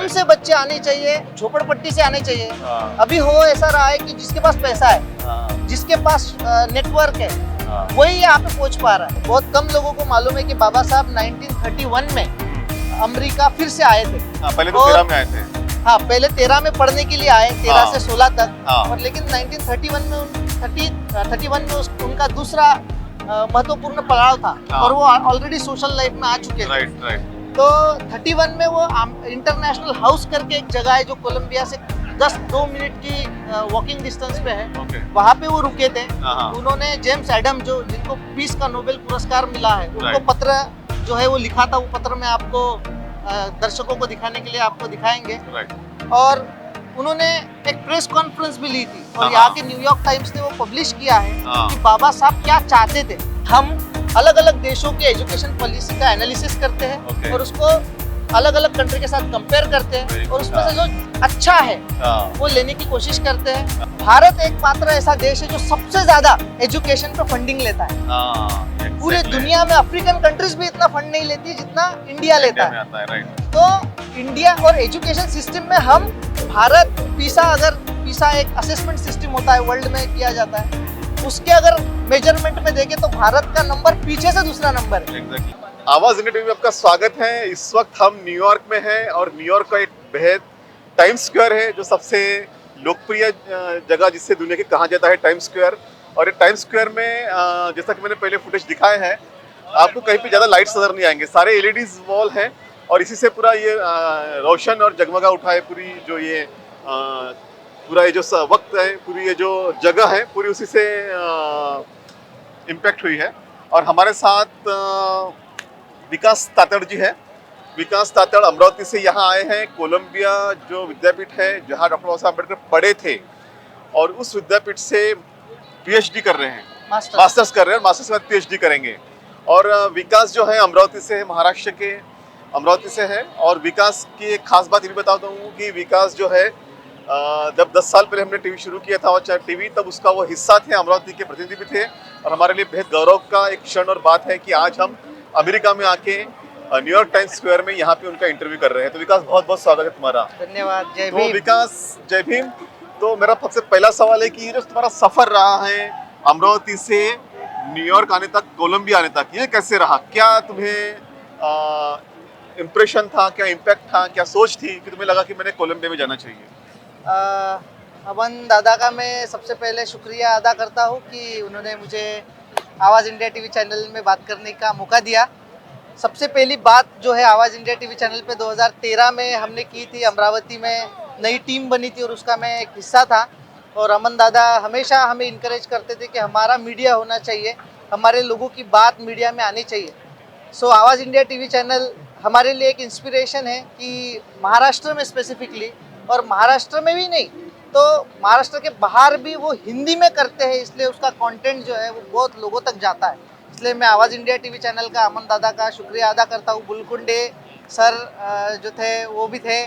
Slum से बच्चे आने चाहिए, झोपड़पट्टी से आने चाहिए। अभी हो ऐसा रहा है कि जिसके पास पैसा है, जिसके पास नेटवर्क है, वही यहाँ पे पहुंच पा रहा है। बहुत कम लोगों को मालूम है कि बाबा साहब 1931 में अमेरिका फिर से आए थे। पहले तो 13 में आए थे। हाँ, पहले 13 में पढ़ने के लिए आए, 13 से 16 तक। और लेकिन 1931 में उनका दूसरा महत्वपूर्ण पड़ाव था और वो ऑलरेडी सोशल लाइफ में आ चुके थे। तो 31 में वो इंटरनेशनल हाउस करके एक जगह है जो कोलंबिया से 2 मिनट की वॉकिंग डिस्टेंस पे है। वहाँ पे वो रुके थे। उन्होंने जेम्स एडम, जो जिनको पीस का नोबेल पुरस्कार मिला है, उनको पत्र जो है वो लिखा था। वो पत्र में आपको दर्शकों को दिखाने के लिए आपको दिखाएंगे। और उन्होंने एक प्रेस कॉन्फ्रेंस भी ली थी और यहाँ के न्यूयॉर्क टाइम्स ने वो पब्लिश किया है कि बाबा साहब क्या चाहते थे। हम अलग अलग देशों के एजुकेशन पॉलिसी का एनालिसिस करते हैं और उसको अलग अलग कंट्री के साथ कंपेयर करते हैं और उसमें से जो अच्छा है वो लेने की कोशिश करते हैं। भारत एकमात्र ऐसा देश है जो सबसे ज्यादा एजुकेशन पे फंडिंग लेता है। पूरे दुनिया में अफ्रीकन कंट्रीज भी इतना फंड नहीं लेती जितना इंडिया लेता है। तो इंडिया और एजुकेशन सिस्टम में हम भारत पीसा एक असेसमेंट सिस्टम होता है, वर्ल्ड में किया जाता है। उसके अगर मेजरमेंट में देखें तो भारत का नंबर पीछे से दूसरा नंबर है। आवाज इंडिया टीवी में आपका स्वागत है। इस वक्त हम न्यूयॉर्क में हैं और न्यूयॉर्क का एक बेहद टाइम्स स्क्वायर है जो सबसे लोकप्रिय जगह जिससे दुनिया की कहा जाता है टाइम्स स्क्वायर। और ये टाइम्स स्क्वायर में जैसा कि मैंने पहले फुटेज दिखाए हैं, आपको कहीं पे ज़्यादा लाइट्स नजर नहीं आएंगे। सारे एलईडीज वॉल हैं और इसी से पूरा ये रोशन और जगमगा उठा है। पूरी जो ये पूरा ये जो वक्त है, पूरी ये जो जगह है, पूरी उसी से इम्पैक्ट हुई है। और हमारे साथ विकास तातड़ जी है। विकास तातड़ अमरावती से यहाँ आए हैं। कोलंबिया जो विद्यापीठ है जहाँ डॉक्टर बाबा साहब अम्बेडकर पढ़े थे, और उस विद्यापीठ से पीएचडी कर रहे हैं, मास्टर्स कर रहे हैं, मास्टर्स के बाद पीएचडी करेंगे। और विकास जो है अमरावती से है, महाराष्ट्र के अमरावती से है। और विकास की एक खास बात ये भी बताता हूँ कि विकास जो है जब 10 साल पहले हमने टीवी शुरू किया था और टीवी, तब उसका वो हिस्सा थे, अमरावती के प्रतिनिधि भी थे। और हमारे लिए बेहद गौरव का एक क्षण और बात है कि आज हम अमेरिका में आके न्यूयॉर्क टाइम्स स्क्वायर में यहाँ पे उनका इंटरव्यू कर रहे हैं। तो विकास बहुत बहुत स्वागत है तुम्हारा। धन्यवाद। जय भीम। भीम। तो विकास जय भीम। तो मेरा सबसे पहला सवाल है कि ये जो तुम्हारा सफर रहा है अमरावती से न्यूयॉर्क आने तक, कोलंबिया आने तक, ये कैसे रहा? क्या तुम्हें इम्प्रेशन था, क्या इम्पैक्ट था, क्या सोच थी कि तुम्हें लगा कि मैंने कोलंबिया में जाना चाहिए? अमन दादा का मैं सबसे पहले शुक्रिया अदा करता हूँ कि उन्होंने मुझे आवाज़ इंडिया टीवी चैनल में बात करने का मौका दिया। सबसे पहली बात जो है आवाज़ इंडिया टीवी चैनल पे 2013 में हमने की थी। अमरावती में नई टीम बनी थी और उसका मैं एक हिस्सा था। और अमन दादा हमेशा हमें इनकरेज करते थे कि हमारा मीडिया होना चाहिए, हमारे लोगों की बात मीडिया में आनी चाहिए। सो आवाज़ इंडिया टीवी चैनल हमारे लिए एक इंस्पिरेशन है कि महाराष्ट्र में स्पेसिफिकली, और महाराष्ट्र में भी नहीं तो महाराष्ट्र के बाहर भी वो हिंदी में करते हैं, इसलिए उसका कंटेंट जो है वो बहुत लोगों तक जाता है। इसलिए मैं आवाज़ इंडिया टीवी चैनल का अमन दादा का शुक्रिया अदा करता हूँ। बुलकुंडे सर जो थे वो भी थे,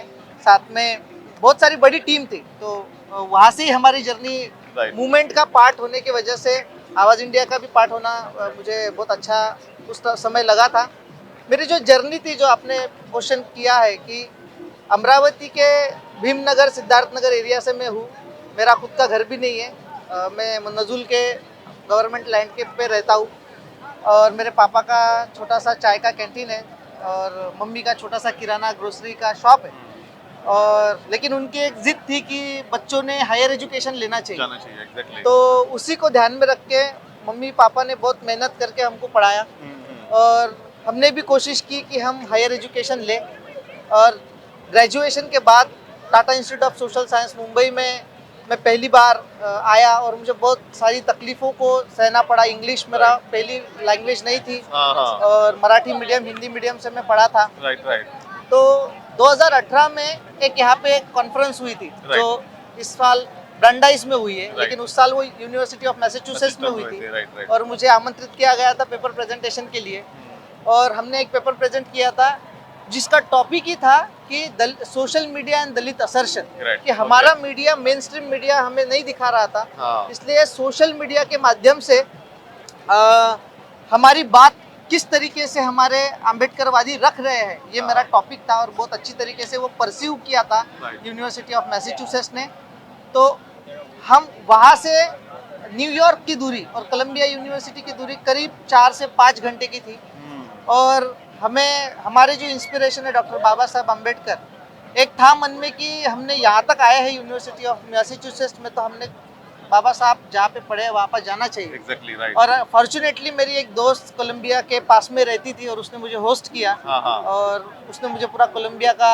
साथ में बहुत सारी बड़ी टीम थी। तो वहाँ से ही हमारी जर्नी मूवमेंट का पार्ट होने की वजह से आवाज़ इंडिया का भी पार्ट होना मुझे बहुत अच्छा उस समय लगा था। मेरी जो जर्नी थी, जो आपने क्वेश्चन किया है कि अमरावती के भीमनगर सिद्धार्थनगर एरिया से मैं हूँ। मेरा खुद का घर भी नहीं है। मैं नजुल के गवर्नमेंट लैंड के पे रहता हूँ और मेरे पापा का छोटा सा चाय का कैंटीन है और मम्मी का छोटा सा किराना ग्रोसरी का शॉप है। और लेकिन उनकी एक जिद थी कि बच्चों ने हायर एजुकेशन लेना चाहिए। exactly. तो उसी को ध्यान में रख के मम्मी पापा ने बहुत मेहनत करके हमको पढ़ाया और हमने भी कोशिश की कि हम हायर एजुकेशन लें। और ग्रेजुएशन के बाद Tata institute of social science Mumbai में मैं पहली बार आया और मुझे बहुत सारी तकलीफ़ों को सहना पड़ा। इंग्लिश मेरा पहली लैंग्वेज नहीं थी और मराठी मीडियम हिंदी मीडियम से मैं पढ़ा था। तो 2018 में एक यहाँ पे एक कॉन्फ्रेंस हुई थी जो इस साल ब्रांडाइज में हुई है, लेकिन उस साल वो यूनिवर्सिटी ऑफ मैसेच्यूसेट्स में हुई थी। और मुझे आमंत्रित किया गया था पेपर प्रेजेंटेशन के लिए और हमने एक पेपर प्रेजेंट किया था जिसका टॉपिक ही था कि social media and Dalit assertion, कि हमारा मीडिया मेन स्ट्रीम मीडिया हमें नहीं दिखा रहा था। इसलिए सोशल मीडिया के माध्यम से हमारी बात किस तरीके से हमारे अम्बेडकरवादी रख रहे हैं, ये मेरा टॉपिक था और बहुत अच्छी तरीके से वो परसीव किया था Right. यूनिवर्सिटी ऑफ मैसाचुसेट्स ने। तो हम वहाँ से न्यूयॉर्क की दूरी और कोलंबिया यूनिवर्सिटी की दूरी करीब 4 से 5 घंटे की थी। और हमें हमारे जो इंस्पिरेशन है डॉक्टर बाबा साहब अम्बेडकर, एक था मन में कि हमने यहाँ तक आए हैं यूनिवर्सिटी ऑफ मैसाचुसेट्स में, तो हमने बाबा साहब जहाँ पे पढ़े वहाँ पर जाना चाहिए। Exactly right. और फॉर्चुनेटली मेरी एक दोस्त कोलंबिया के पास में रहती थी और उसने मुझे होस्ट किया हाँ हाँ और उसने मुझे पूरा कोलंबिया का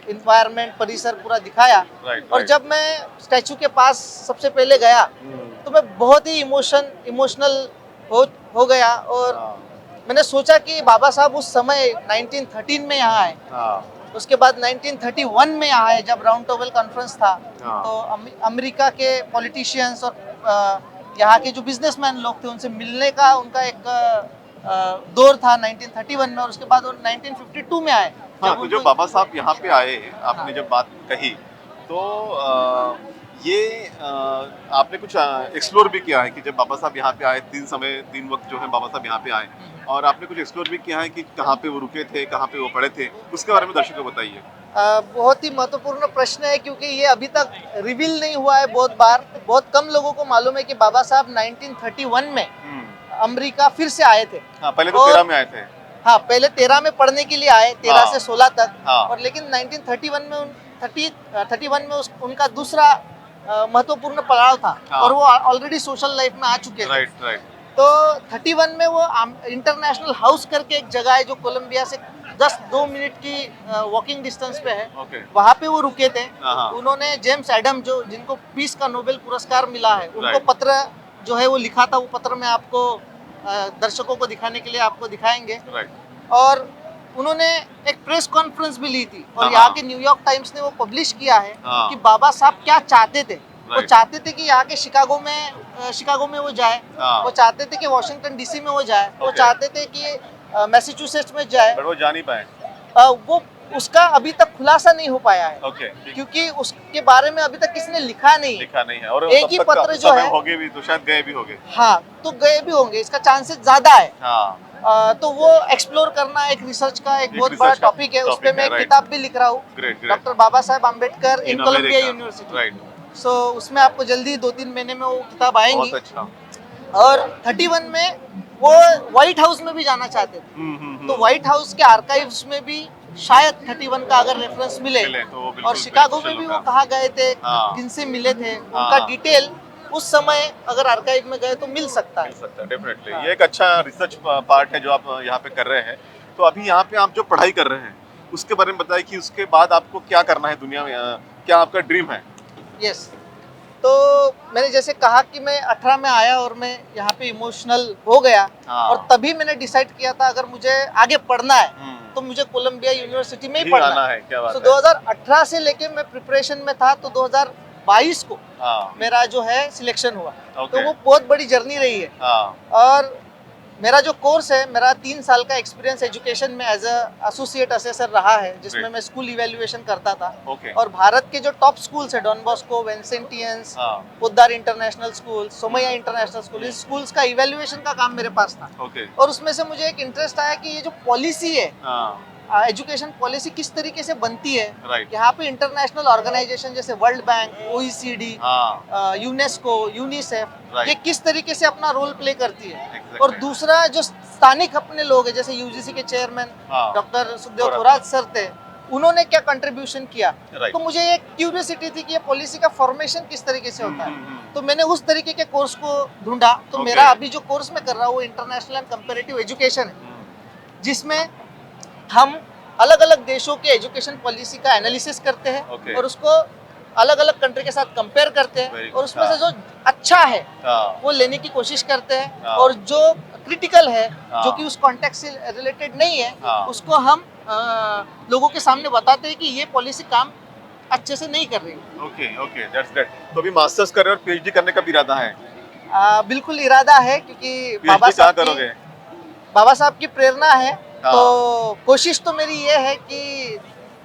इन्वायरमेंट परिसर पूरा दिखाया। राइट और जब मैं स्टैचू के पास सबसे पहले गया तो मैं बहुत ही इमोशनल हो गया। और मैंने सोचा कि बाबा साहब उस समय 1913 में यहाँ आए, उसके बाद 1931 में यहाँ आए जब राउंड टेबल कॉन्फ्रेंस था। तो अमेरिका के पॉलिटिशियंस और यहाँ के जो बिजनेसमैन लोग थे उनसे मिलने का उनका एक दौर था 1931 में, और उसके बाद वो 1952 में आए। हाँ, तो जब बाबा साहब यहाँ पे आए, आपने जब बात कही तो ये आपने कुछ एक्सप्लोर भी किया है कि जब बाबा साहब यहाँ पे आए, 3 वक्त जो है बाबा साहब यहाँ पे आए, और आपने कुछ एक्सप्लोर भी किया है कि कहाँ पे वो रुके थे, कहाँ पे वो पड़े थे, उसके बारे में दर्शकों को बताइए। बहुत ही महत्वपूर्ण प्रश्न है क्योंकि ये अभी तक रिवील नहीं हुआ है। बहुत बार बहुत कम लोगों को मालूम है कि बाबा साहब 1931 में अमेरिका फिर से आए थे। हाँ, पहले तो 13 में आए थे। हाँ, पहले 13 में पढ़ने के लिए आए, 13 हाँ, से 16 तक। हाँ, और लेकिन 1931 में 31 में उनका दूसरा महत्वपूर्ण पड़ाव था। हाँ, और वो ऑलरेडी सोशल लाइफ में आ चुके थे। राइट। तो 31 में वो इंटरनेशनल हाउस करके एक जगह है जो कोलंबिया से 2 मिनट की वॉकिंग डिस्टेंस पे है। वहाँ पे वो रुके थे। उन्होंने जेम्स एडम जो जिनको पीस का नोबेल पुरस्कार मिला है, उनको पत्र जो है वो लिखा था। वो पत्र में आपको दर्शकों को दिखाने के लिए आपको दिखाएंगे। और उन्होंने एक प्रेस कॉन्फ्रेंस भी ली थी और यहाँ के न्यूयॉर्क टाइम्स ने वो पब्लिश किया है कि बाबा साहब क्या चाहते थे। वो चाहते थे कि यहाँ के शिकागो में वो जाए, वो चाहते थे कि वॉशिंगटन डीसी में वो जाए, वो चाहते थे कि मैसाचुसेट्स में जाए, पर वो जा नहीं पाए। वो उसका अभी तक खुलासा नहीं हो पाया है। क्योंकि उसके बारे में अभी तक किसी ने लिखा नहीं है। और एक ही पत्र जो है होगे भी तो शायद गए भी होंगे। हाँ, तो गए भी होंगे, इसका चांसेस ज्यादा है। तो वो एक्सप्लोर करना एक रिसर्च का एक बहुत बड़ा टॉपिक है। उस पर मैं एक किताब भी लिख रहा हूँ, डॉक्टर बाबा साहब अम्बेडकर इन कोलंबिया यूनिवर्सिटी। सो उसमें आपको जल्दी 2-3 महीने में वो किताब आएंगी। और 31 में वो व्हाइट हाउस में भी जाना चाहते थे। तो व्हाइट हाउस के आर्काइव्स में भी शायद 31 का अगर रेफरेंस मिले तो और शिकागो में भी वो कहाँ गए थे, किनसे मिले थे, उनका डिटेल उस समय अगर आर्काइव में गए तो मिल सकता है। डेफिनेटली। ये एक अच्छा रिसर्च पार्ट है जो आप यहाँ पे कर रहे हैं। तो अभी यहाँ पे आप जो पढ़ाई कर रहे हैं उसके बारे में बताइए कि उसके बाद आपको क्या करना है दुनिया में, क्या आपका ड्रीम है? यस, तो मैंने जैसे कहा कि मैं 18 में आया और मैं यहाँ पे इमोशनल हो गया। और तभी मैंने डिसाइड किया था अगर मुझे आगे पढ़ना है तो मुझे कोलंबिया यूनिवर्सिटी में ही पढ़ना है। तो 2018 से लेके मैं प्रिपरेशन में था, तो 2022 को मेरा जो है सिलेक्शन हुआ। तो वो बहुत बड़ी जर्नी रही है। और मेरा जो कोर्स है, मेरा 3 साल का एक्सपीरियंस एजुकेशन में एज अ एसोसिएट असेसर रहा है, जिसमें मैं स्कूल इवैल्यूएशन करता था। और भारत के जो टॉप स्कूल्स है, Don Bosco, Vincentians, Poddar international school, Somaiya international school, इस स्कूल्स का इवैल्यूएशन का काम मेरे पास था। और उसमें से मुझे एक इंटरेस्ट आया कि ये जो पॉलिसी है, एजुकेशन पॉलिसी किस तरीके से बनती है। यहाँ पे इंटरनेशनल ऑर्गेनाइजेशन जैसे world bank, OECD, UNESCO, UNICEF, ये किस तरीके से अपना रोल प्ले करती है। और दूसरा जो स्थानिक अपने लोग हैं जैसे UGC के chairman doctor Sukhdev Thorat sir थे, उन्होंने क्या कंट्रीब्यूशन किया। तो मुझे एक क्यूरियोसिटी थी कि ये पॉलिसी का फॉर्मेशन किस तरीके से होता है। तो मैंने उस तरीके के कोर्स को ढूंढा। तो मेरा अभी जो कोर्स में कर रहा हूँ वो इंटरनेशनल एंड कंपैरेटिव एजुकेशन है, जिसमें हम अलग अलग देशों के एजुकेशन पॉलिसी का एनालिसिस करते हैं और उसको अलग अलग कंट्री के साथ कंपेयर करते हैं। और उसमें से जो अच्छा है वो लेने की कोशिश करते हैं, और जो क्रिटिकल है, जो कि उस कॉन्टेक्स्ट से रिलेटेड नहीं है, उसको हम लोगों के सामने बताते हैं कि ये पॉलिसी काम अच्छे से नहीं कर रही है। Okay, that's great. तो अभी मास्टर्स कर रहे हो और PhD करने का भी इरादा है? बिल्कुल इरादा है, क्योंकि बाबा साहब की प्रेरणा है। तो कोशिश तो मेरी ये है कि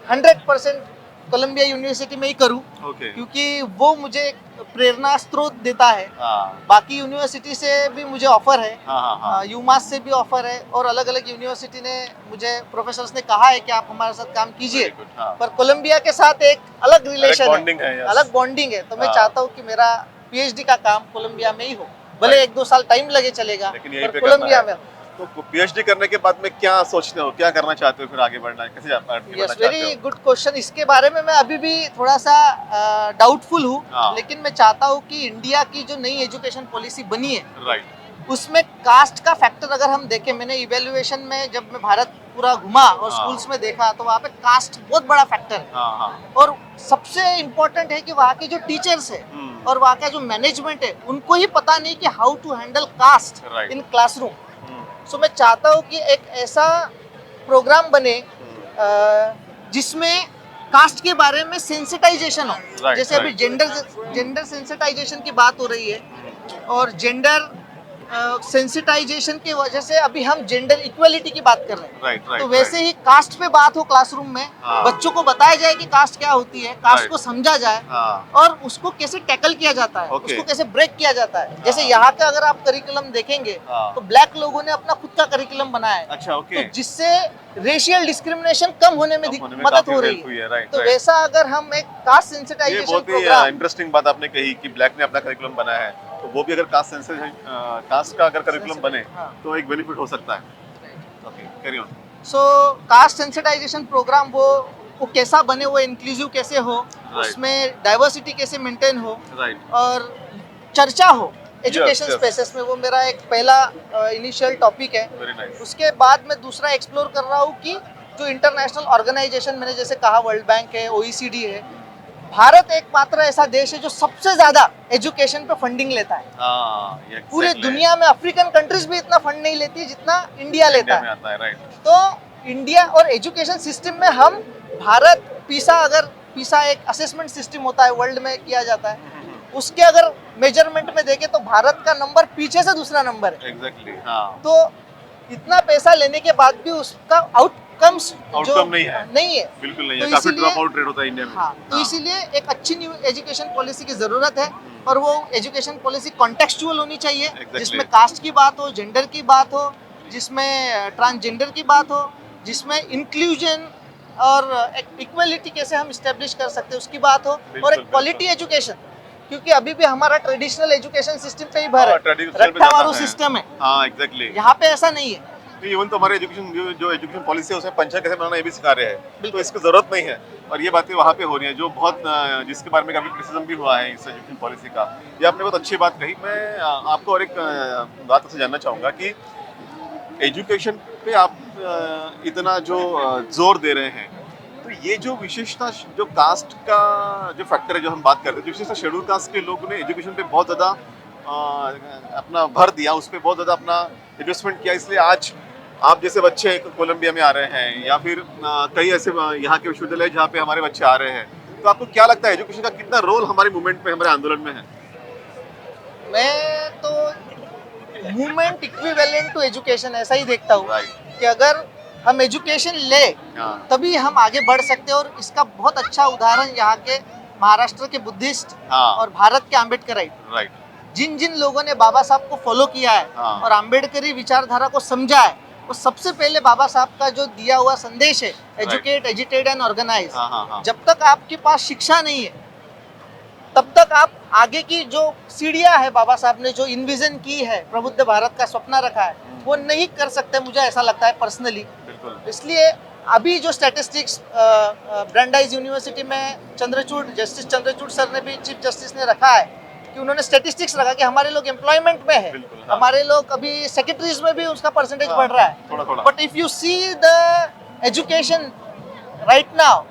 100% कोलंबिया यूनिवर्सिटी में ही करूं। क्योंकि वो मुझे प्रेरणा स्रोत देता है। हाँ बाकी यूनिवर्सिटी से भी मुझे ऑफर है, हाँ हाँ हाँ यूमास से भी ऑफर है, और अलग अलग यूनिवर्सिटी ने मुझे प्रोफेसर्स ने कहा है कि आप हमारे साथ काम कीजिए। Very good, हाँ। पर कोलंबिया के साथ एक अलग रिलेशन bonding है, yes। अलग बॉन्डिंग है। तो मैं हाँ। चाहता हूँ कि मेरा पीएचडी का काम कोलंबिया में ही हो, भले Right। 1-2 साल टाइम लगे चलेगा, लेकिन यहीं पर पे कोलंबिया करना में है। तो पीएचडी करने के बाद में क्या सोचते हो, क्या करना चाहते हो, फिर आगे बढ़ना है, कैसे आगे बढ़ना यस, चाहते वेरी हो? Good question. इसके बारे में मैं अभी भी थोड़ा सा डाउटफुल हूँ, हाँ। लेकिन मैं चाहता हूँ कि इंडिया की जो नई एजुकेशन पॉलिसी बनी है राइट उसमें कास्ट का फैक्टर अगर हम देखें, मैंने इवेल्युएशन में जब मैं भारत पूरा घुमा और हाँ। स्कूल्स में देखा तो वहाँ पे कास्ट बहुत बड़ा फैक्टर है। हाँ हाँ और सबसे इम्पोर्टेंट है कि वहाँ के जो टीचर्स है और वहाँ का जो मैनेजमेंट है उनको ही पता नहीं कि how to handle caste Right। In classroom. So मैं चाहता हूँ कि एक ऐसा प्रोग्राम बने जिसमें कास्ट के बारे में सेंसिटाइजेशन हो। Right, जैसे अभी right। जेंडर सेंसिटाइजेशन की बात हो रही है, और जेंडर सेंसिटाइजेशन की वजह से अभी हम जेंडर इक्वलिटी की बात कर रहे हैं। राइट राइट तो वैसे ही कास्ट पे बात हो क्लासरूम में, हाँ। बच्चों को बताया जाए कि कास्ट क्या होती है, कास्ट Right। को समझा जाए, हाँ और उसको कैसे टैकल किया जाता है, Okay। उसको कैसे ब्रेक किया जाता है। जैसे हाँ। यहाँ का अगर आप करिकुलम देखेंगे हाँ। तो ब्लैक लोगों ने अपना खुद का करिकुलम बनाया है, अच्छा ओके तो जिससे रेशियल डिस्क्रिमिनेशन कम होने में मदद हो रही है। राइट तो वैसा अगर हम एक कास्ट ये सेंसिटाइजेशन बहुत ही प्रोग्राम, इंटरेस्टिंग बात आपने कही कि ब्लैक ने अपना करिकुलम बनाया है, तो वो भी अगर कास्ट का अगर करिकुलम बने हाँ। तो एक बेनिफिट हो सकता है। Okay carry on. So caste sensitization programme वो कैसा बने, वो इंक्लूसिव कैसे हो, Right। उसमें डाइवर्सिटी कैसे मेंटेन हो, राइट और चर्चा हो एजुकेशन yes। स्पेसेस में, वो मेरा एक पहला इनिशियल टॉपिक है। वेरी नाइस उसके बाद मैं दूसरा एक्सप्लोर कर रहा हूँ कि जो इंटरनेशनल ऑर्गेनाइजेशन, मैंने जैसे कहा वर्ल्ड बैंक है, OECD है, भारत एकमात्र ऐसा देश है जो सबसे ज्यादा एजुकेशन पे फंडिंग लेता है। हाँ ये पूरे exactly दुनिया में अफ्रीकन कंट्रीज भी इतना फंड नहीं लेती जितना इंडिया लेता इंडिया में है। आता है राइट तो इंडिया और एजुकेशन सिस्टम में हम भारत, पीसा एक असेसमेंट सिस्टम होता है, वर्ल्ड में किया जाता है, उसके अगर मेजरमेंट में देखें तो भारत का नंबर पीछे से दूसरा नंबर है। एग्जैक्टली हाँ तो इतना पैसा लेने के बाद भी उसका आउटकम्स आउटकम नहीं है नहीं बिल्कुल नहीं तो है, काफी इसीलिए- ड्रॉप आउट रेट होता है इंडिया में। हाँ, तो इसीलिए एक अच्छी न्यू एजुकेशन पॉलिसी की जरूरत है, और वो एजुकेशन पॉलिसी कॉन्टेक्सचुअल होनी चाहिए, Exactly। जिसमें कास्ट की बात हो, जेंडर की बात हो, जिसमें ट्रांसजेंडर की बात हो, जिसमें इंक्लूजन और इक्वलिटी कैसे हम इस्टेब्लिश कर सकते हैं उसकी बात हो, और बिल्कुल, एक क्वालिटी एजुकेशन, क्योंकि अभी भी हमारा ट्रेडिशनल एजुकेशन सिस्टम पे ही भर हाँ, है, traditional पे रट्टा मारू ज्यादा है। सिस्टम है, हाँ एग्जैक्टली यहाँ पे ऐसा नहीं है। इवन तो हमारे एजुकेशन जो एजुकेशन पॉलिसी है उसमें पंचायत कैसे बनाना ये भी सिखा रहे हैं, तो बिल्कुल। इसकी जरूरत नहीं है, और ये बातें वहाँ पे हो रही है जो बहुत जिसके बारे में काफी क्रिटिसिज्म भी हुआ है इस एजुकेशन पॉलिसी का। ये आपने बहुत अच्छी बात कही। मैं आपको और एक बात आपसे जानना चाहूँगा कि एजुकेशन पे आप इतना जो जोर दे रहे हैं, तो ये जो विशेषता जो कास्ट का जो फैक्टर है जो हम बात करते हैं, जो विशेषता शेड्यूल कास्ट के लोगों ने एजुकेशन पे बहुत ज़्यादा अपना भर दिया, उस पर बहुत ज़्यादा अपना इन्वेस्टमेंट किया, इसलिए आज आप जैसे बच्चे कोलंबिया में आ रहे हैं या फिर कई ऐसे यहाँ के विश्वविद्यालय जहाँ पे हमारे बच्चे आ रहे हैं, तो आपको क्या लगता है एजुकेशन का कितना रोल हमारे मूवमेंट में, हमारे आंदोलन में है? मैं तो मूवमेंट इक्विवेलेंट टू एजुकेशन ऐसा ही देखता हूँ राइट कि अगर हम एजुकेशन ले हाँ तभी हम आगे बढ़ सकते हैं, और इसका बहुत अच्छा उदाहरण यहाँ के महाराष्ट्र के बुद्धिस्ट हाँ और भारत के आम्बेडकराइट, राइट जिन जिन लोगों ने बाबा साहब को फॉलो किया है हाँ। और आम्बेडकरी विचारधारा को समझा है, वो सबसे पहले बाबा साहब का जो दिया हुआ संदेश है, एजुकेट, एजिटेट एंड ऑर्गेनाइज, हाँ हाँ हाँ जब तक आपके पास शिक्षा नहीं है तब तक आप आगे की जो सीढ़ियां है बाबा साहब ने जो इन्विजन की है, प्रबुद्ध भारत का सपना रखा है, वो नहीं कर सकते, मुझे ऐसा लगता है पर्सनली। बिल्कुल इसलिए अभी जो स्टैटिस्टिक्स ब्रांडाइज यूनिवर्सिटी में जस्टिस चंद्रचूड़ सर ने भी, चीफ जस्टिस ने रखा है कि उन्होंने स्टैटिस्टिक्स रखा कि हमारे लोग एम्प्लॉयमेंट में है, बिल्कुल, हाँ। हमारे लोग अभी सेक्रेटरीज में भी उसका परसेंटेज हाँ, बढ़ रहा है, थोड़ा थोड़ा but if you see the education right now,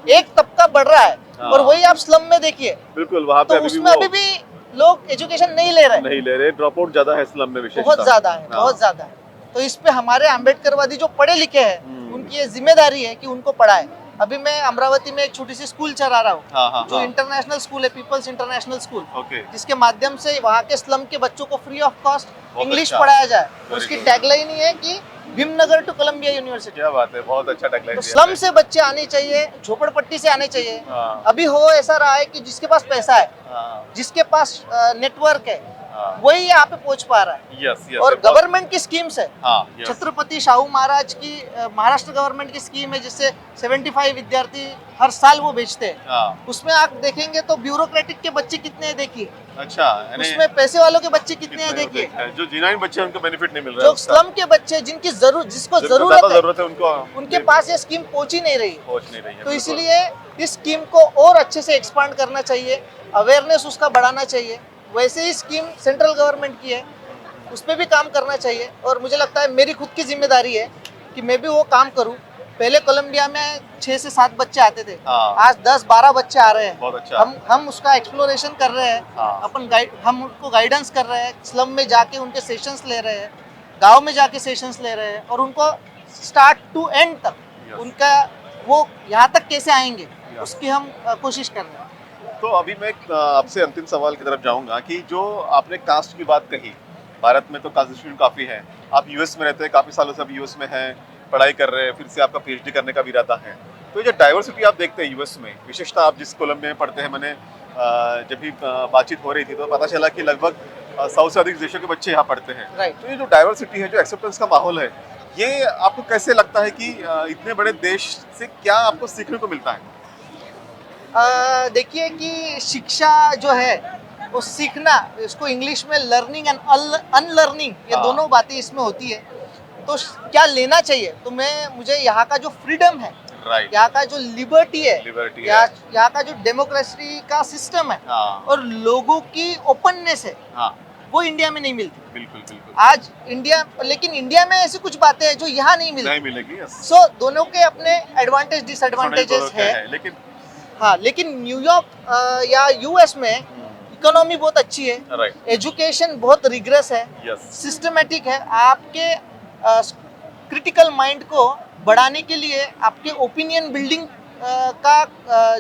एक तबका बढ़ रहा है, हाँ। और वही आप स्लम में देखिए बिल्कुल वहाँ तो पे उसमें अभी भी लोग एजुकेशन नहीं ले रहे, नहीं ले रहे, ड्रॉप आउट ज्यादा है स्लम में विशेषता बहुत ज्यादा है, हाँ। बहुत ज्यादा है। तो इस पे हमारे आम्बेडकरवादी जो पढ़े लिखे हैं उनकी ये जिम्मेदारी है कि उनको पढ़ाए। अभी मैं अमरावती में एक छोटी सी स्कूल चला रहा हूँ, हाँ हाँ जो हाँ इंटरनेशनल स्कूल है, पीपल्स इंटरनेशनल स्कूल, ओके जिसके माध्यम से वहाँ के स्लम के बच्चों को फ्री ऑफ कॉस्ट बहुत इंग्लिश अच्छा। पढ़ाया जाए। Very उसकी good। टैगलाइन ये है कि भीमनगर टू कोलंबिया यूनिवर्सिटी। क्या बात है, बहुत अच्छा टैगलाइन तो दिया स्लम है। से बच्चे आने चाहिए, झोपड़पट्टी से आने चाहिए। हाँ, अभी हो ऐसा रहा है कि जिसके पास पैसा है, हाँ, जिसके पास नेटवर्क है, हाँ, वही यहाँ पे पहुंच पा रहा है। यस यस और गवर्नमेंट की स्कीम्स है, हाँ, यस, छत्रपति शाहू महाराज की महाराष्ट्र गवर्नमेंट की स्कीम है, जिससे 75 विद्यार्थी हर साल वो भेजते हैं। हाँ, उसमें आप देखेंगे तो ब्यूरोक्रेटिक के बच्चे कितने हैं देखिए, अच्छा, यानी उसमें पैसे वालों के बच्चे कितने हैं कितने देखिए, देखा है, जो जिनाइन बच्चे हैं उनको बेनिफिट नहीं मिल रहा है जो उसका। स्लम के बच्चे जिनकी जिसको जिनको जरूरत ज्यादा है, जरूरत है उनको उनके पास ये स्कीम पहुंच ही नहीं रही। पहुंच नहीं रही है, तो बिल्कुल। इसलिए इस स्कीम को और अच्छे से एक्सपांड करना चाहिए, अवेयरनेस उसका बढ़ाना चाहिए। वैसे ही स्कीम सेंट्रल गवर्नमेंट की है, उस पर भी काम करना चाहिए। और मुझे लगता है मेरी खुद की जिम्मेदारी है कि मैं भी वो काम करूं। पहले कोलंबिया में 6 से 7 बच्चे आते थे, हाँ, आज 10-12 बच्चे आ रहे हैं। बहुत अच्छा। हम उसका एक्सप्लोरेशन कर रहे हैं, हाँ, हम उनको गाइडेंस कर रहे हैं, स्लम में जाके उनके सेशंस ले रहे हैं, गांव में जाके सेशंस ले रहे हैं, और उनको स्टार्ट टू एंड तक Yes. उनका वो यहाँ तक कैसे आएंगे उसकी हम कोशिश कर रहे हैं। तो अभी मैं आपसे अंतिम सवाल की तरफ जाऊंगा कि जो आपने कास्ट की बात कही, भारत में तो कास्ट डिस्ट्रीब्यूशन काफ़ी है, आप यूएस में रहते हैं, काफ़ी सालों से आप यूएस में हैं, पढ़ाई कर रहे हैं, फिर से आपका पीएचडी करने का भी इरादा है। तो ये जो डाइवर्सिटी आप देखते हैं यूएस में, विशेषता आप जिस कोलंबिया में पढ़ते हैं, मैंने जब भी बातचीत हो रही थी तो पता चला कि लगभग 100 से अधिक देशों के बच्चे यहाँ पढ़ते हैं। राइट। तो ये जो डाइवर्सिटी है, जो एक्सेप्टेंस का माहौल है, ये आपको कैसे लगता है कि इतने बड़े देश से क्या आपको सीखने को मिलता है? देखिए कि शिक्षा जो है वो सीखना, इसको इंग्लिश में लर्निंग एंड अनलर्निंग, ये हाँ। दोनों बातें इसमें होती है। तो क्या लेना चाहिए, तो मुझे यहाँ का जो फ्रीडम है, राइट, यहाँ का जो लिबर्टी है, लिबर्टी है, यहाँ का जो डेमोक्रेसी का सिस्टम है, हाँ, और लोगों की ओपननेस है, हाँ, वो इंडिया में नहीं मिलती। बिल्कुल बिल्कुल आज लेकिन इंडिया में ऐसी कुछ बातें हैं जो यहाँ नहीं मिलती। नहीं मिलेगी, यस। सो दोनों के अपने एडवांटेज डिसएडवांटेजेस है। लेकिन हाँ, लेकिन न्यूयॉर्क या यूएस में इकोनॉमी बहुत अच्छी है, राइट, एजुकेशन बहुत रिग्रेस है, यस, सिस्टमेटिक है। आपके क्रिटिकल माइंड को बढ़ाने के लिए, आपके ओपिनियन बिल्डिंग का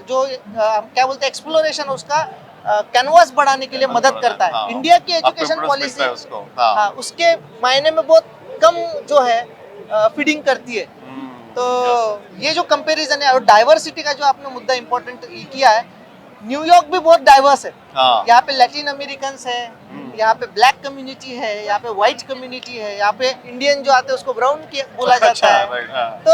जो क्या बोलते हैं एक्सप्लोरेशन, उसका कैनवास बढ़ाने के लिए मदद करता है। हाँ। इंडिया की आपको एजुकेशन influence मिलता पॉलिसी है उसको, हाँ, हाँ, उसके मायने में बहुत कम जो है फीडिंग करती है। तो ये जो कंपैरिजन है, और डाइवर्सिटी का जो आपने मुद्दा इम्पोर्टेंट किया है, न्यूयॉर्क भी बहुत डाइवर्स है। हाँ, यहाँ पे लैटिन अमेरिकन्स है, यहाँ पे ब्लैक कम्युनिटी है, यहाँ पे व्हाइट कम्युनिटी है, यहाँ पे इंडियन जो आते हैं उसको ब्राउन बोला जाता अच्छा, है। राइट, हाँ, तो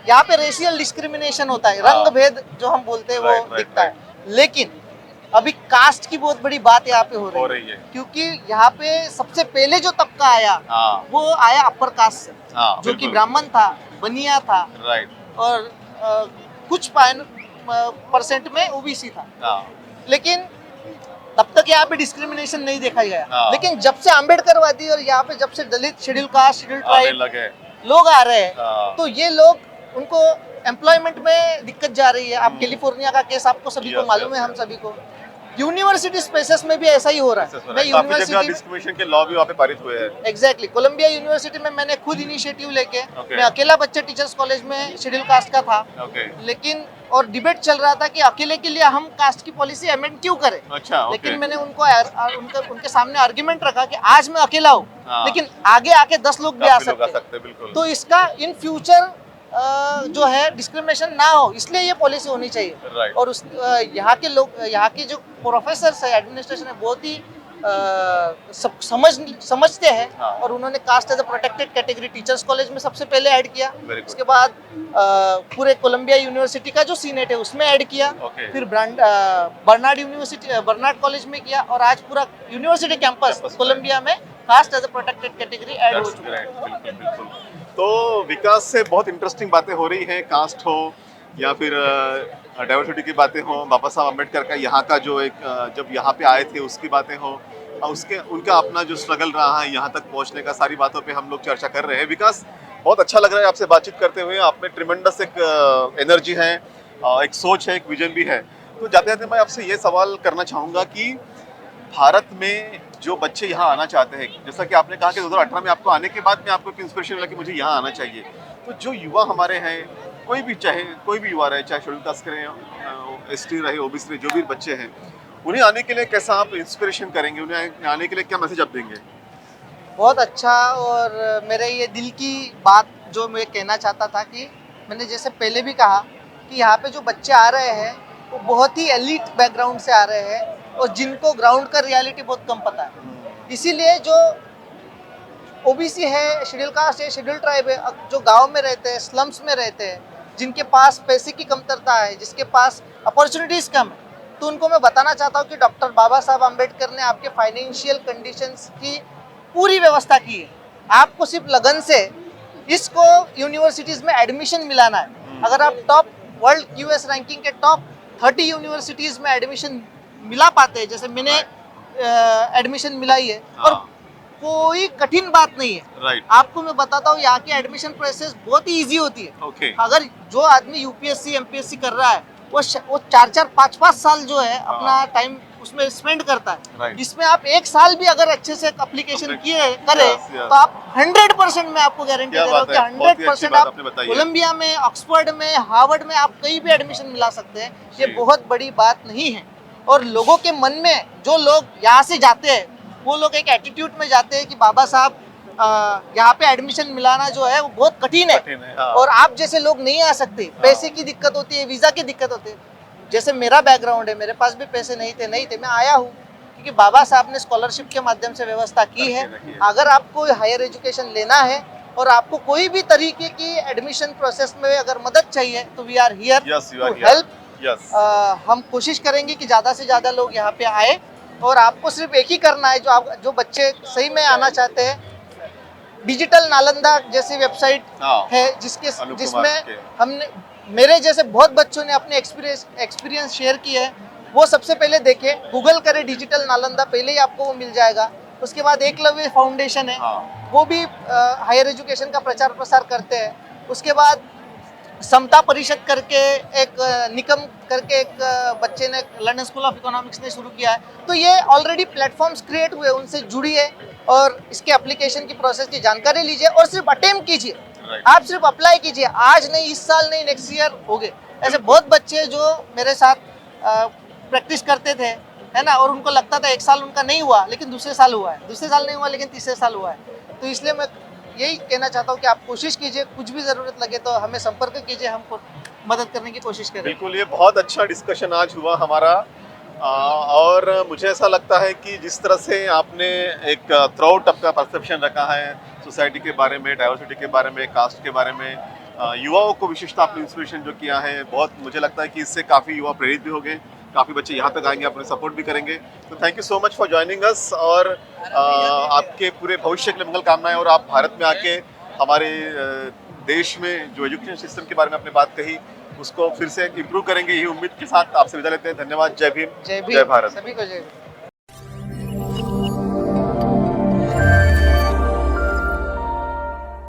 यहाँ पे रेशियल डिस्क्रिमिनेशन होता है, हाँ। रंग भेद जो हम बोलते हैं वो राइट, राइट, दिखता है। लेकिन अभी कास्ट की बहुत बड़ी बात यहाँ पे हो हो रही रही है, क्योंकि यहाँ पे सबसे पहले जो तबका आया हाँ, वो आया अपर कास्ट से, हाँ, जो कि बिल्कुल, ब्राह्मण था, बनिया था, राइट, और कुछ परसेंट में ओबीसी था। हाँ, लेकिन तब तक यहाँ पे डिस्क्रिमिनेशन नहीं देखा गया। हाँ। लेकिन जब से अम्बेडकरवादी और यहाँ पे जब से दलित, शेड्यूल कास्ट, शेड्यूल आने ट्राइब लगे, लोग आ रहे हैं, हाँ, तो ये लोग, उनको एम्प्लॉयमेंट में दिक्कत जा रही है। आप कैलिफोर्निया का केस आपको सभी को Yes, मालूम yes, है, हम yes. सभी को। यूनिवर्सिटी स्पेसेस में भी ऐसा ही हो रहा है। मैं काफी जगह यूनिवर्सिटी डिस्क्रिमिनेशन के लॉ भी वहाँ पे पारित हुए हैं। एग्जैक्टली कोलंबिया यूनिवर्सिटी में मैंने खुद इनिशिएटिव लेके, Okay. मैं अकेला बच्चा टीचर्स कॉलेज में शेड्यूल कास्ट का था, ओके, लेकिन और डिबेट चल रहा था कि अकेले के लिए हम कास्ट की पॉलिसी अमेंड क्यों करें। अच्छा, ओके, लेकिन मैंने उनके सामने आर्गुमेंट रखा कि आज मैं अकेला हूँ, हाँ। लेकिन आगे आके 10 लोग भी आ काफी लोग आ सकते हैं। सकते हैं, बिल्कुल, तो इसका इन फ्यूचर जो है डिस्क्रिमिनेशन ना हो, इसलिए ये पॉलिसी होनी चाहिए। राइट, और उस यहाँ के लोग, यहाँ के जो प्रोफेसर है, एडमिनिस्ट्रेशन है, बहुत ही समझते हैं। हाँ। और उन्होंने caste as a protected category teachers college में सबसे पहले ऐड किया। वेरी गुड, उसके बाद पूरे कोलंबिया यूनिवर्सिटी का जो सीनेट है उसमें ऐड किया, ओके, फिर बर्नार्ड कॉलेज में किया, और आज पूरा यूनिवर्सिटी कैंपस कैंपस में। कोलंबिया में caste as a protected category add हो That's चुका है। great, बिल्कुल बिल्कुल। तो विकास से बहुत इंटरेस्टिंग बातें हो रही हैं, कास्ट हो या फिर डाइवर्सिटी की बातें हो, बाबा साहब अम्बेडकर का यहाँ का जो एक जब यहाँ पे आए थे उसकी बातें हो, और उनका अपना जो स्ट्रगल रहा है यहाँ तक पहुँचने का, सारी बातों पे हम लोग चर्चा कर रहे हैं। विकास, बहुत अच्छा लग रहा है आपसे बातचीत करते हुए। आप में ट्रिमेंडस एक एनर्जी है, एक सोच है, एक विजन भी है। तो जाते जाते मैं आपसे ये सवाल करना चाहूँगा कि भारत में जो बच्चे यहाँ आना चाहते हैं, जैसा कि आपने कहा कि 2018 में आपको आने के बाद में आपको एक इंस्पिरेशन मिला कि मुझे यहाँ आना चाहिए, तो जो युवा हमारे हैं, कोई भी चाहे कोई भी युवा रहे, चाहे शेड्यूल कास्ट रहे, एसटी रहे, ओबीसी रहे, जो भी बच्चे हैं, उन्हें आने के लिए कैसा आप इंस्पिरेशन करेंगे, उन्हें आने के लिए क्या मैसेज आप देंगे? बहुत अच्छा। और मेरे ये दिल की बात जो मैं कहना चाहता था कि मैंने जैसे पहले भी कहा कि यहाँ पे जो बच्चे आ रहे हैं वो बहुत ही एलीट बैकग्राउंड से आ रहे हैं और जिनको ग्राउंड का रियलिटी बहुत कम पता है। इसीलिए जो ओबीसी है, शेड्यूल कास्ट है, शेड्यूल ट्राइब है, जो गांव में रहते हैं, स्लम्स में रहते हैं, जिनके पास पैसे की कमतरता है, जिसके पास अपॉर्चुनिटीज कम है, तो उनको मैं बताना चाहता हूँ कि डॉक्टर बाबा साहब आम्बेडकर ने आपके फाइनेंशियल कंडीशंस की पूरी व्यवस्था की है। आपको सिर्फ लगन से इसको यूनिवर्सिटीज में एडमिशन मिलाना है। अगर आप टॉप वर्ल्ड क्यूएस रैंकिंग के टॉप 30 यूनिवर्सिटीज में एडमिशन मिला पाते हैं, जैसे मैंने एडमिशन मिलाई है, और कोई कठिन बात नहीं है। राइट। आपको मैं बताता हूँ यहाँ की एडमिशन प्रोसेस बहुत ही इजी होती है। ओके। अगर जो आदमी यूपीएससी एमपीएससी कर रहा है वो 4-4 5-5 साल जो है अपना टाइम उसमें स्पेंड करता है। Right. इसमें आप एक साल भी अगर अच्छे से एप्लीकेशन किए करे तो आप 100% में आपको गारंटी दे रहा हूँ कि 100% आप कोलंबिया में, ऑक्सफोर्ड में, हार्वर्ड में आप कहीं भी एडमिशन मिला सकते हैं। ये बहुत बड़ी बात नहीं है। और लोगों के मन में जो लोग यहाँ से जाते हैं वो लोग एक एटीट्यूड में जाते हैं कि बाबा साहब यहाँ पे एडमिशन मिलाना जो है वो बहुत कठिन है। और आप जैसे लोग नहीं आ सकते, पैसे की दिक्कत होती है, वीजा की दिक्कत होती है। जैसे मेरा बैकग्राउंड है, मेरे पास भी पैसे नहीं थे, मैं आया हूँ क्योंकि बाबा साहब ने स्कॉलरशिप के माध्यम से व्यवस्था की है। अगर आपको हायर एजुकेशन लेना है और आपको कोई भी तरीके की एडमिशन प्रोसेस में अगर मदद चाहिए तो we are here to help. हम कोशिश करेंगे कि ज़्यादा से ज़्यादा लोग यहाँ पे आए और आपको सिर्फ एक ही करना है, जो बच्चे सही में आना चाहते हैं, डिजिटल नालंदा जैसी वेबसाइट है जिसमें हमने मेरे जैसे बहुत बच्चों ने अपने एक्सपीरियंस शेयर किए हैं। वो सबसे पहले देखें, गूगल करें डिजिटल नालंदा, पहले ही आपको वो मिल जाएगा। उसके बाद एकलव्य फाउंडेशन है, वो भी हायर एजुकेशन का प्रचार प्रसार करते हैं। उसके बाद समता परिषद करके एक निकम करके एक बच्चे ने लंदन स्कूल ऑफ इकोनॉमिक्स ने शुरू किया है। तो ये ऑलरेडी प्लेटफॉर्म्स क्रिएट हुए, उनसे जुड़िए और इसके एप्लीकेशन की प्रोसेस की जानकारी लीजिए और सिर्फ अटेम्प्ट कीजिए। आप सिर्फ अप्लाई कीजिए, आज नहीं, इस साल नहीं, नेक्स्ट ईयर हो गए। ऐसे बहुत बच्चे जो मेरे साथ प्रैक्टिस करते थे, है ना, और उनको लगता था एक साल उनका नहीं हुआ लेकिन दूसरे साल हुआ है, दूसरे साल नहीं हुआ लेकिन तीसरे साल हुआ है। तो इसलिए मैं यही कहना चाहता हूँ कि आप कोशिश कीजिए, कुछ भी ज़रूरत लगे तो हमें संपर्क कीजिए, हमको मदद करने की कोशिश करें। बिल्कुल, ये बहुत अच्छा डिस्कशन आज हुआ हमारा। और मुझे ऐसा लगता है कि जिस तरह से आपने एक थ्रूआउट आपका परसेप्शन रखा है सोसाइटी के बारे में, डाइवर्सिटी के बारे में, कास्ट के बारे में, युवाओं को विशिष्ट आपने इंस्पिरेशन जो किया है, बहुत मुझे लगता है कि इससे काफ़ी युवा प्रेरित भी हो गए, काफ़ी बच्चे यहाँ तक आएंगे, अपने सपोर्ट भी करेंगे। तो thank you so much for joining us, और आपके पूरे भविष्य के लिए मंगल कामनाएं। और आप भारत में आके हमारे देश में जो एजुकेशन सिस्टम के बारे में आपने बात कही उसको फिर से इम्प्रूव करेंगे, यही उम्मीद के साथ आपसे विदा लेते हैं। धन्यवाद। जय भीम, जय भारत। सभी को जय भीम।